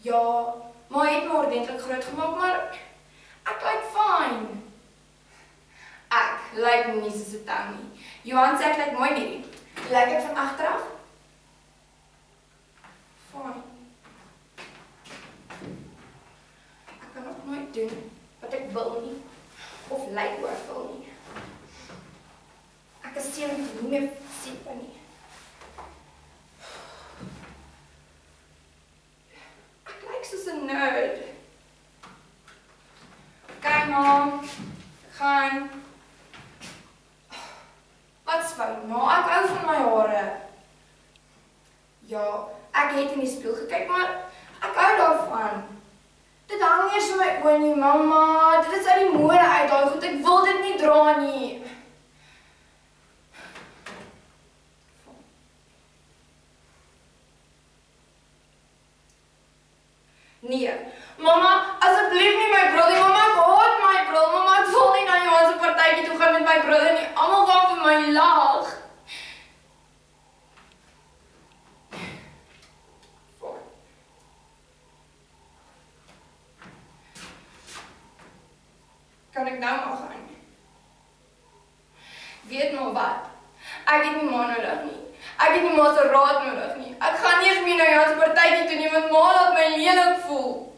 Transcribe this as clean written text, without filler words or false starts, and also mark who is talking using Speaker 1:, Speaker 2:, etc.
Speaker 1: Ja, ma het my ordentlik groot gemaak, maar ek lyk fyn. Ek lyk nie soos 'n tang nie. Johan sê ek lyk mooi nie. Lyk ek van agteraf? Fyn. Ek kan ook nooit doen wat ek wil nie, of lyk hoe ek wil nie. Ek is seker nie meer seker nie. Ek lyk soos 'n nerd. Kyk ma, gaan. Wat's fout, ma? Ek hou van my hare. Ja, ek het in die spieël gekyk, maar ek hou daarvan. Dit hang eers in my oë nie, mamma. Dit is uit die mode uit, daai goed. Ek wil dit nie dra nie. Nee, mamma, asseblief nie my bril nie. Mamma, ek haat my bril. Mamma, ek wil nie na Johan se partytjie toe gaan met my bril nie. Almal gaan vir my lag. Kan ek nou maar gaan? Weet maar wat? Ek het nie ma nodig nie. Ek het nie ma se raad nodig nie. Ek gaan nie eens meer na Johan se partytjie toe nie, want ma laat my lelik voel.